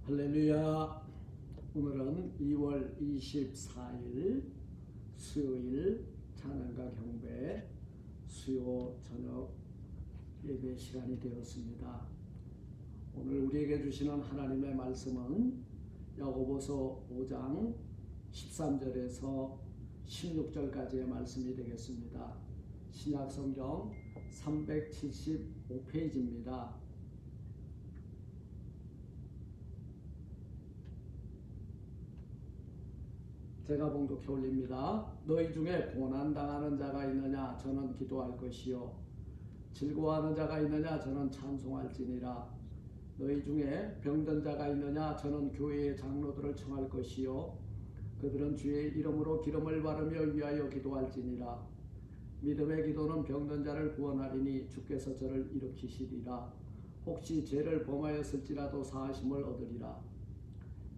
할렐루야. 오늘은 2월 24일 수요일 찬양과 경배 수요 저녁 예배 시간이 되었습니다. 오늘 우리에게 주시는 하나님의 말씀은 야고보서 5장 13절에서 16절까지의 말씀이 되겠습니다. 신약성경 375페이지입니다. 제가 봉독해 올립니다. 너희 중에 고난당하는 자가 있느냐? 저는 기도할 것이요. 즐거워하는 자가 있느냐? 저는 찬송할지니라. 너희 중에 병든 자가 있느냐? 저는 교회의 장로들을 청할 것이요. 그들은 주의 이름으로 기름을 바르며 위하여 기도할지니라. 믿음의 기도는 병든 자를 구원하리니 주께서 저를 일으키시리라. 혹시 죄를 범하였을지라도 사하심을 얻으리라.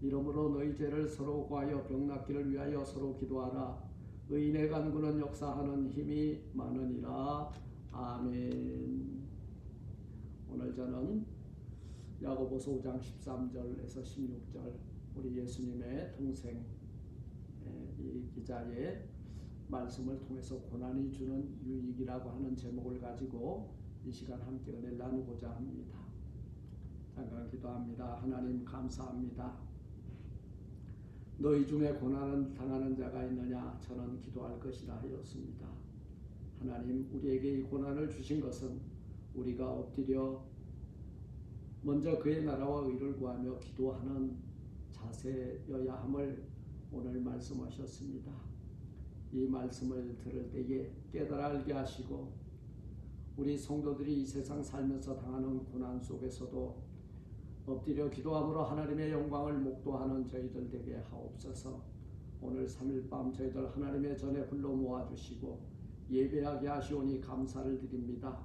이러므로 너희 죄를 서로 구하여 병 낫기를 위하여 서로 기도하라. 의인의 간구는 역사하는 힘이 많으니라. 아멘. 오늘 저는 야고보서 5장 13절에서 16절 우리 예수님의 동생 이 기자의 말씀을 통해서 고난이 주는 유익이라고 하는 제목을 가지고 이 시간 함께 은혜를 나누고자 합니다. 잠깐 기도합니다. 하나님 감사합니다. 너희 중에 고난을 당하는 자가 있느냐? 저는 기도할 것이라 하였습니다. 하나님, 우리에게 이 고난을 주신 것은 우리가 엎드려 먼저 그의 나라와 의를 구하며 기도하는 자세여야 함을 오늘 말씀하셨습니다. 이 말씀을 들을 때에 깨달아 알게 하시고 우리 성도들이 이 세상 살면서 당하는 고난 속에서도 엎드려 기도함으로 하나님의 영광을 목도하는 저희들 되게 하옵소서. 오늘 3일 밤 저희들 하나님의 전에 불러 모아주시고 예배하게 하시오니 감사를 드립니다.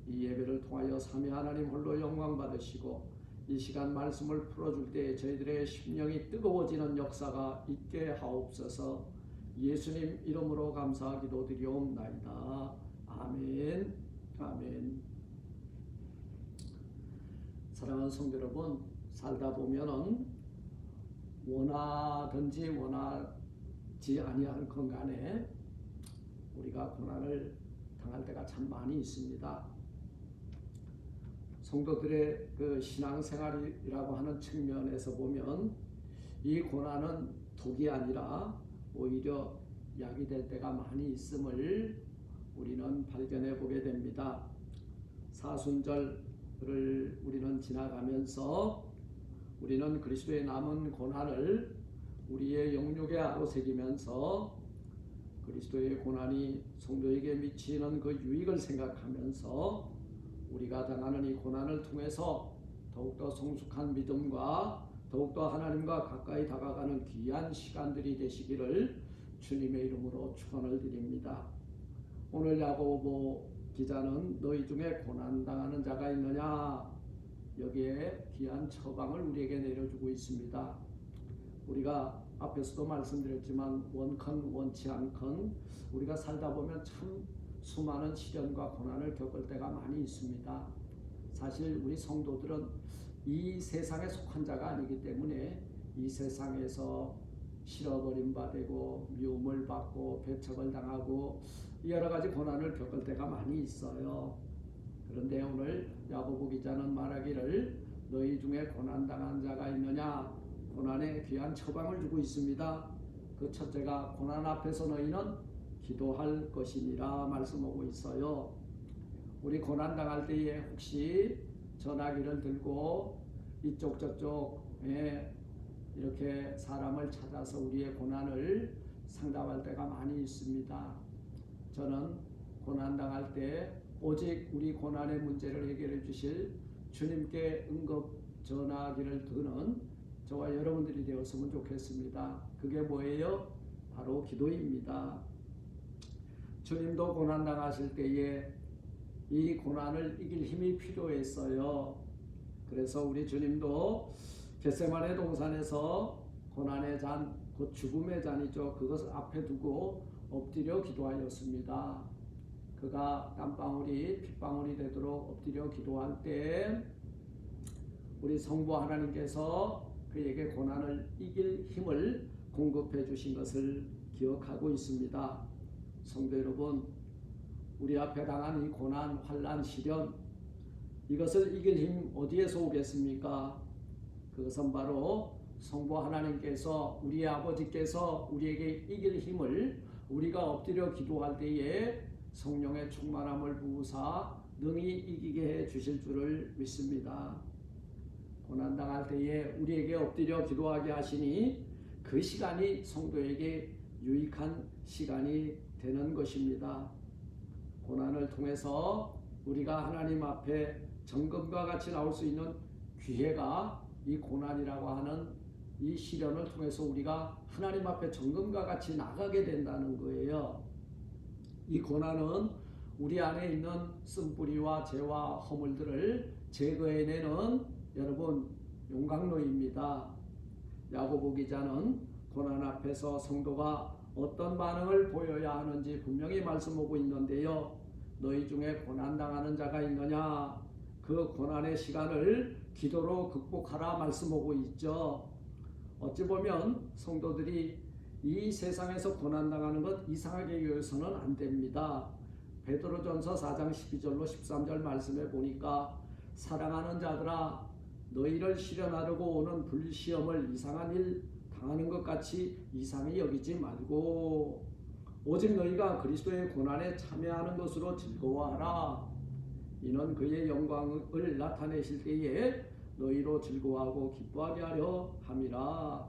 이 예배를 통하여 삼위 하나님 홀로 영광 받으시고 이 시간 말씀을 풀어줄 때 저희들의 심령이 뜨거워지는 역사가 있게 하옵소서. 예수님 이름으로 감사 기도드리옵나이다. 아멘. 아멘. 사랑하는 성도 여러분, 살다 보면은 원하든지 원하지 아니한 것 간에 우리가 고난을 당할 때가 참 많이 있습니다. 성도들의 그 신앙생활이라고 하는 측면에서 보면 이 고난은 독이 아니라 오히려 약이 될 때가 많이 있음을 우리는 발견해 보게 됩니다. 사순절을 우리는 지나가면서 우리는 그리스도의 남은 고난을 우리의 영육에 아로새기면서 그리스도의 고난이 성도에게 미치는 그 유익을 생각하면서 우리가 당하는 이 고난을 통해서 더욱더 성숙한 믿음과 더욱더 하나님과 가까이 다가가는 귀한 시간들이 되시기를 주님의 이름으로 축원을 드립니다. 오늘 야고보 기자는 너희 중에 고난당하는 자가 있느냐? 여기에 귀한 처방을 우리에게 내려주고 있습니다. 우리가 앞에서도 말씀드렸지만 원컨 원치 않건 우리가 살다 보면 참 수많은 시련과 고난을 겪을 때가 많이 있습니다. 사실 우리 성도들은 이 세상에 속한 자가 아니기 때문에 이 세상에서 실어버림 받고 미움을 받고 배척을 당하고 여러 가지 고난을 겪을 때가 많이 있어요. 그런데 오늘 야고보 기자는 말하기를 너희 중에 고난당한 자가 있느냐? 고난에 귀한 처방을 주고 있습니다. 그 첫째가 고난 앞에서 너희는 기도할 것이니라 말씀하고 있어요. 우리 고난당할 때에 혹시 전화기를 들고 이쪽 저쪽에 이렇게 사람을 찾아서 우리의 고난을 상담할 때가 많이 있습니다. 저는 고난당할 때 오직 우리 고난의 문제를 해결해 주실 주님께 응급 전화기를 드는 저와 여러분들이 되었으면 좋겠습니다. 그게 뭐예요? 바로 기도입니다. 주님도 고난당하실 때에 이 고난을 이길 힘이 필요했어요. 그래서 우리 주님도 겟세마네 동산에서 고난의 잔, 곧 죽음의 잔이죠. 그것을 앞에 두고 엎드려 기도하였습니다. 그가 땀방울이 핏방울이 되도록 엎드려 기도할 때 우리 성부 하나님께서 그에게 고난을 이길 힘을 공급해 주신 것을 기억하고 있습니다. 성도 여러분, 우리 앞에 당한 이 고난, 환난, 시련, 이것을 이길 힘 어디에서 오겠습니까? 그것은 바로 성부 하나님께서, 우리의 아버지께서 우리에게 이길 힘을 우리가 엎드려 기도할 때에 성령의 충만함을 부으사 능히 이기게 해 주실 줄을 믿습니다. 고난당할 때에 우리에게 엎드려 기도하게 하시니 그 시간이 성도에게 유익한 시간이 되는 것입니다. 고난을 통해서 우리가 하나님 앞에 정금과 같이 나올 수 있는 기회가 이 고난이라고 하는 이 시련을 통해서 우리가 하나님 앞에 정금과 같이 나가게 된다는 거예요. 이 고난은 우리 안에 있는 쓴뿌리와 죄와 허물들을 제거해내는 여러분 용광로입니다. 야고보 기자는 고난 앞에서 성도가 어떤 반응을 보여야 하는지 분명히 말씀하고 있는데요. 너희 중에 고난당하는 자가 있느냐? 그 고난의 시간을 기도로 극복하라 말씀하고 있죠. 어찌 보면 성도들이 이 세상에서 고난당하는 것 이상하게 여겨서는 안 됩니다. 베드로전서 4장 12절로 13절 말씀에 보니까 사랑하는 자들아 너희를 시련하려고 오는 불시험을 이상한 일 당하는 것 같이 이상히 여기지 말고 오직 너희가 그리스도의 고난에 참여하는 것으로 즐거워하라. 이는 그의 영광을 나타내실 때에 너희로 즐거워하고 기뻐하게 하려 함이라.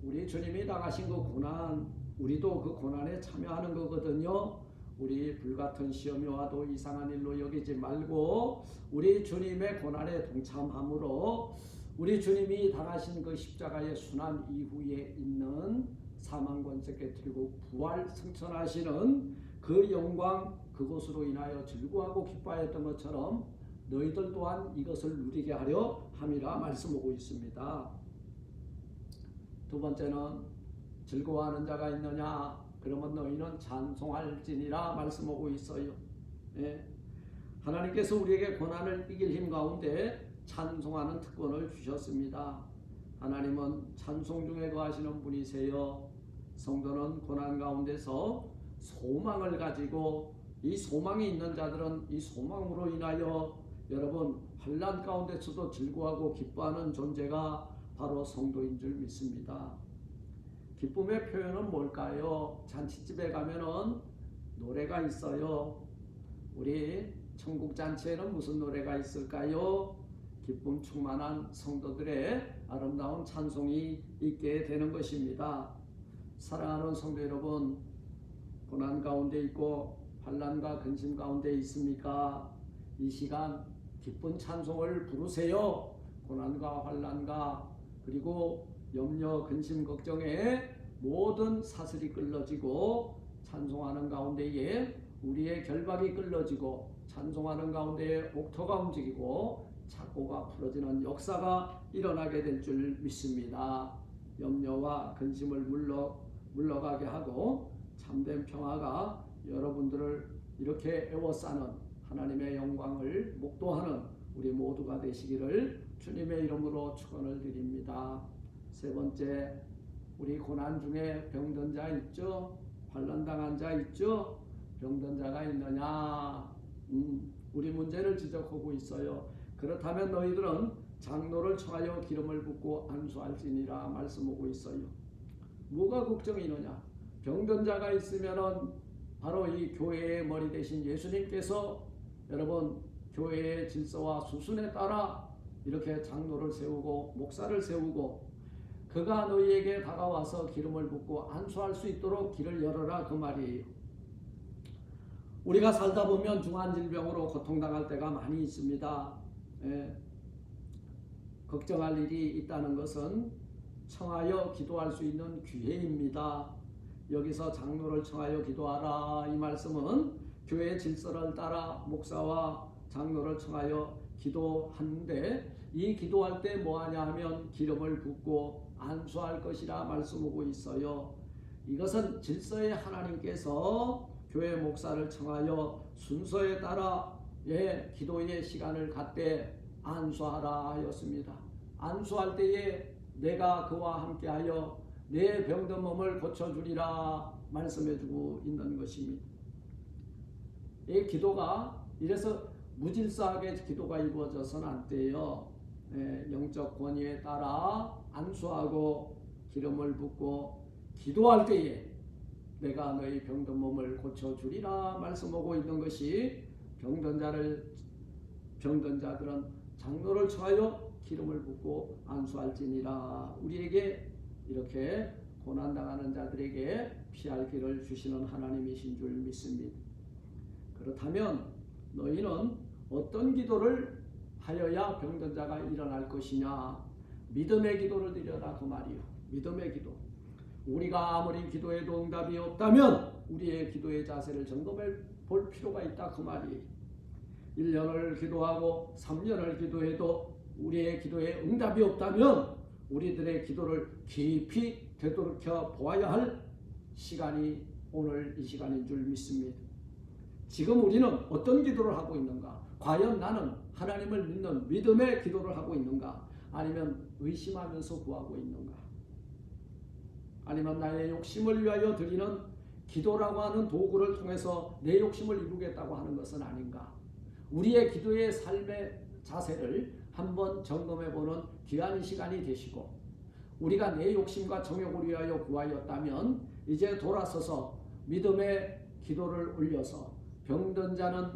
우리 주님이 당하신 그 고난, 우리도 그 고난에 참여하는 거거든요. 우리 불같은 시험이 와도 이상한 일로 여기지 말고 우리 주님의 고난에 동참함으로 우리 주님이 당하신 그 십자가의 순환 이후에 있는 사망 권세 깨뜨리고 부활 승천하시는 그 영광, 그것으로 인하여 즐거워하고 기뻐하였던 것처럼 너희들 또한 이것을 누리게 하려 함이라 말씀하고 있습니다. 두 번째는 즐거워하는 자가 있느냐? 그러면 너희는 찬송할지니라 말씀하고 있어요. 예. 하나님께서 우리에게 고난을 이길 힘 가운데 찬송하는 특권을 주셨습니다. 하나님은 찬송 중에 거하시는 분이세요. 성도는 고난 가운데서 소망을 가지고 이 소망이 있는 자들은 이 소망으로 인하여 여러분 환난 가운데서도 즐거워하고 기뻐하는 존재가 바로 성도인 줄 믿습니다. 기쁨의 표현은 뭘까요? 잔치집에 가면은 노래가 있어요. 우리 천국 잔치에는 무슨 노래가 있을까요? 기쁨 충만한 성도들의 아름다운 찬송이 있게 되는 것입니다. 사랑하는 성도 여러분, 고난 가운데 있고 환난과 근심 가운데 있습니까? 이 시간 기쁜 찬송을 부르세요. 고난과 환난과 그리고 염려, 근심, 걱정에 모든 사슬이 끌어지고 찬송하는 가운데에 우리의 결박이 끌어지고 찬송하는 가운데에 옥토가 움직이고 착고가 풀어지는 역사가 일어나게 될 줄 믿습니다. 염려와 근심을 물러가게 하고 참된 평화가 여러분들을 이렇게 에워싸는 하나님의 영광을 목도하는 우리 모두가 되시기를 주님의 이름으로 축원을 드립니다. 세 번째, 우리 고난 중에 병든 자 있죠? 환난당한 자 있죠? 병든 자가 있느냐? 우리 문제를 지적하고 있어요. 그렇다면 너희들은 장로를 청하여 기름을 붓고 안수할지니라 말씀하고 있어요. 뭐가 걱정이느냐? 병든 자가 있으면은 바로 이 교회의 머리 대신 예수님께서 여러분 교회의 질서와 수순에 따라 이렇게 장로를 세우고 목사를 세우고 그가 너희에게 다가와서 기름을 붓고 안수할 수 있도록 길을 열어라 그 말이에요. 우리가 살다 보면 중환질병으로 고통당할 때가 많이 있습니다. 예. 걱정할 일이 있다는 것은 청하여 기도할 수 있는 기회입니다. 여기서 장로를 청하여 기도하라 이 말씀은 교회 질서를 따라 목사와 장로를 청하여 기도하는데 이 기도할 때 뭐하냐 하면 기름을 붓고 안수할 것이라 말씀하고 있어요. 이것은 질서의 하나님께서 교회 목사를 청하여 순서에 따라 기도의 시간을 갖되 안수하라 하였습니다. 안수할 때에 내가 그와 함께하여 내 병든 몸을 고쳐주리라 말씀해주고 있는 것입니다. 이 기도가 이래서 무질서하게 기도가 이루어져서는 안 돼요. 영적 권위에 따라 안수하고 기름을 붓고 기도할 때에 내가 너희 병든 몸을 고쳐주리라 말씀하고 있는 것이 병든 자들은 장로를 청하여 기름을 붓고 안수할지니라. 우리에게 이렇게 고난당하는 자들에게 피할 길을 주시는 하나님이신 줄 믿습니다. 그렇다면 너희는 어떤 기도를 하여야 병든 자가 일어날 것이냐? 믿음의 기도를 드려라 그 말이요. 믿음의 기도. 우리가 아무리 기도해도 응답이 없다면 우리의 기도의 자세를 점검해 볼 필요가 있다 그 말이에요. 1년을 기도하고 3년을 기도해도 우리의 기도에 응답이 없다면 우리들의 기도를 깊이 되돌이켜 보아야 할 시간이 오늘 이 시간인 줄 믿습니다. 지금 우리는 어떤 기도를 하고 있는가? 과연 나는 하나님을 믿는 믿음의 기도를 하고 있는가? 아니면 의심하면서 구하고 있는가? 아니면 나의 욕심을 위하여 드리는 기도라고 하는 도구를 통해서 내 욕심을 이루겠다고 하는 것은 아닌가? 우리의 기도의 삶의 자세를 한번 점검해보는 귀한 시간이 되시고, 우리가 내 욕심과 정욕을 위하여 구하였다면 이제 돌아서서 믿음의 기도를 올려서 병든 자는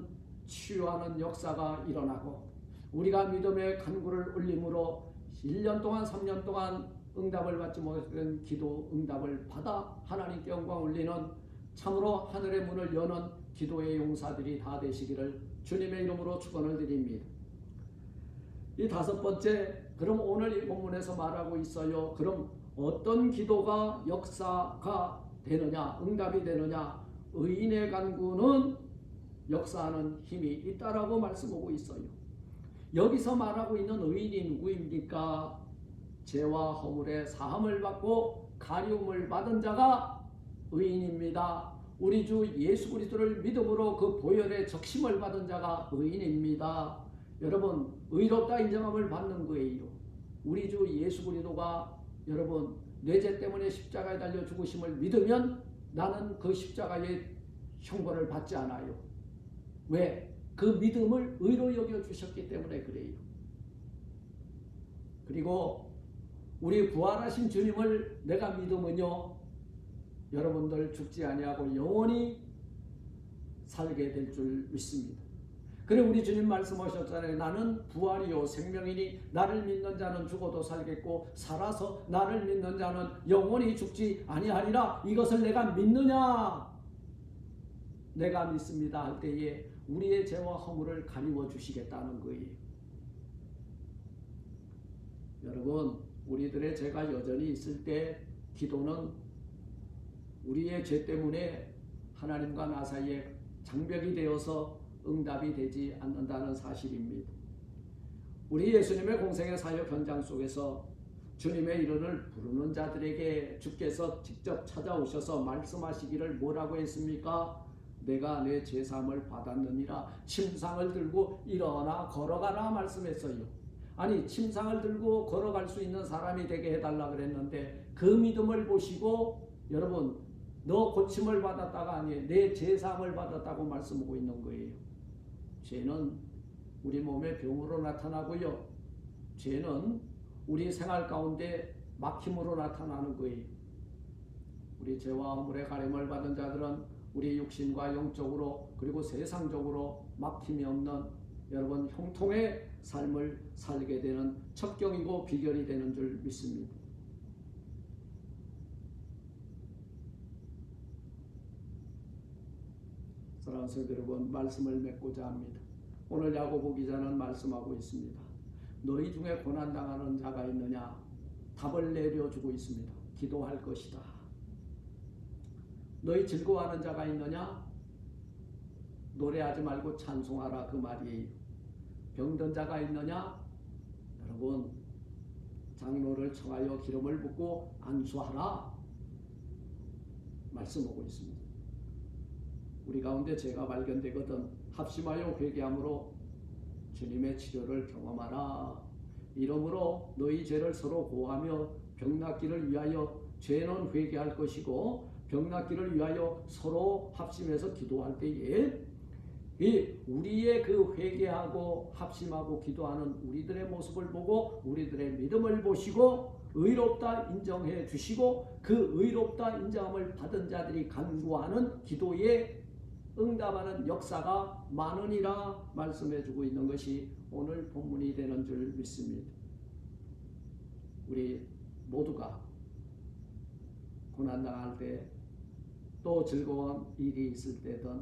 치유하는 역사가 일어나고, 우리가 믿음의 간구를 올림으로 1년 동안 3년 동안 응답을 받지 못했던 기도 응답을 받아 하나님께 영광 올리는 참으로 하늘의 문을 여는 기도의 용사들이 다 되시기를 주님의 이름으로 축원을 드립니다. 이 다섯 번째, 그럼 오늘 이 본문에서 말하고 있어요. 그럼 어떤 기도가 역사가 되느냐, 응답이 되느냐? 의인의 간구는 역사하는 힘이 있다라고 말씀하고 있어요. 여기서 말하고 있는 의인이 누구입니까? 죄와 허물의 사함을 받고 가리움을 받은 자가 의인입니다. 우리 주 예수 그리스도를 믿음으로 그 보혈의 적심을 받은 자가 의인입니다. 여러분, 의롭다 인정함을 받는 거예요. 우리 주 예수 그리스도가 여러분 내 죄 때문에 십자가에 달려 죽으심을 믿으면 나는 그 십자가의 형벌을 받지 않아요. 왜? 그 믿음을 의로 여겨주셨기 때문에 그래요. 그리고 우리 부활하신 주님을 내가 믿으면요, 여러분들 죽지 아니하고 영원히 살게 될 줄 믿습니다. 그래 우리 주님 말씀하셨잖아요. 나는 부활이요 생명이니 나를 믿는 자는 죽어도 살겠고 살아서 나를 믿는 자는 영원히 죽지 아니하리라. 이것을 내가 믿느냐? 내가 믿습니다 할 때에 우리의 죄와 허물을 가리워 주시겠다는 거예요. 여러분, 우리들의 죄가 여전히 있을 때 기도는 우리의 죄 때문에 하나님과 나 사이에 장벽이 되어서 응답이 되지 않는다는 사실입니다. 우리 예수님의 공생의 사역 현장 속에서 주님의 이름을 부르는 자들에게 주께서 직접 찾아오셔서 말씀하시기를 뭐라고 했습니까? 내가 내 죄사함을 받았느니라. 침상을 들고 일어나 걸어가라 말씀했어요. 아니, 침상을 들고 걸어갈 수 있는 사람이 되게 해달라 그랬는데 그 믿음을 보시고 여러분, 너 고침을 받았다가 아니에요. 내 죄사함을 받았다고 말씀하고 있는 거예요. 죄는 우리 몸의 병으로 나타나고요. 죄는 우리 생활 가운데 막힘으로 나타나는 거예요. 우리 죄와 허물의 가림을 받은 자들은 우리 육신과 영적으로 그리고 세상적으로 막힘이 없는 여러분 형통의 삶을 살게 되는 첩경이고 비결이 되는 줄 믿습니다. 사랑하는 성도 여러분, 말씀을 맺고자 합니다. 오늘 야고보 기자는 말씀하고 있습니다. 너희 중에 고난당하는 자가 있느냐? 답을 내려주고 있습니다. 기도할 것이다. 너희 즐거워하는 자가 있느냐? 노래하지 말고 찬송하라 그 말이에요. 병든 자가 있느냐? 여러분, 장로를 청하여 기름을 붓고 안수하라 말씀하고 있습니다. 우리 가운데 죄가 발견되거든 합심하여 회개함으로 주님의 치료를 경험하라. 이러므로 너희 죄를 서로 고하며 병 낫기를 위하여 죄는 회개할 것이고 병 낫기를 위하여 서로 합심해서 기도할 때에 이 우리의 그 회개하고 합심하고 기도하는 우리들의 모습을 보고 우리들의 믿음을 보시고 의롭다 인정해 주시고 그 의롭다 인정함을 받은 자들이 간구하는 기도에 응답하는 역사가 많으니라 말씀해 주고 있는 것이 오늘 본문이 되는 줄 믿습니다. 우리 모두가 고난당할 때 또 즐거운 일이 있을 때든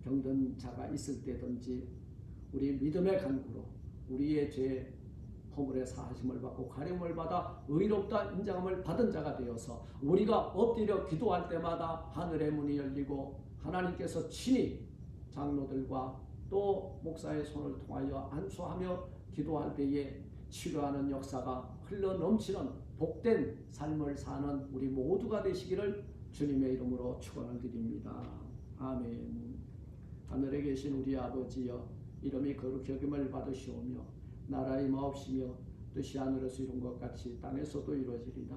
병든 자가 있을 때든지 우리 믿음의 간구로 우리의 죄 허물의 사하심을 받고 가림을 받아 의롭다 인정함을 받은 자가 되어서 우리가 엎드려 기도할 때마다 하늘의 문이 열리고 하나님께서 친히 장로들과 또 목사의 손을 통하여 안수하며 기도할 때에 치료하는 역사가 흘러넘치는 복된 삶을 사는 우리 모두가 되시기를 주님의 이름으로 축원을 드립니다. 아멘. 하늘에 계신 우리 아버지여, 이름이 거룩히 여김을 받으시오며 나라의 마옵시며 뜻이 하늘에서 이룬 것 같이 땅에서도 이루어지리다.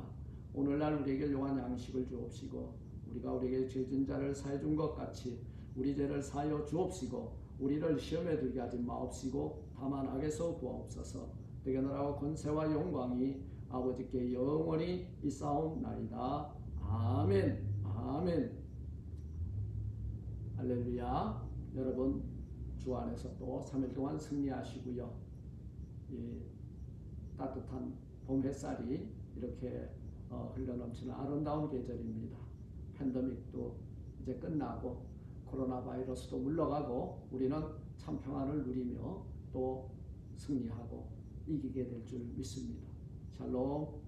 오늘날 우리에게 용한 양식을 주옵시고 우리가 우리에게 죄진 자를 사해 준 것 같이 우리 죄를 사하여 주옵시고 우리를 시험에 들게 하지 마옵시고 다만 악에서 구하옵소서. 되게 나라와 권세와 영광이 아버지께 영원히 있사옵나이다. 아멘. 아멘. 할렐루야. 여러분 주 안에서 또 3일 동안 승리하시고요. 이 따뜻한 봄 햇살이 이렇게 흘러넘치는 아름다운 계절입니다. 팬데믹도 이제 끝나고 코로나 바이러스도 물러가고 우리는 참 평안을 누리며 또 승리하고 이기게 될 줄 믿습니다. 샬롬.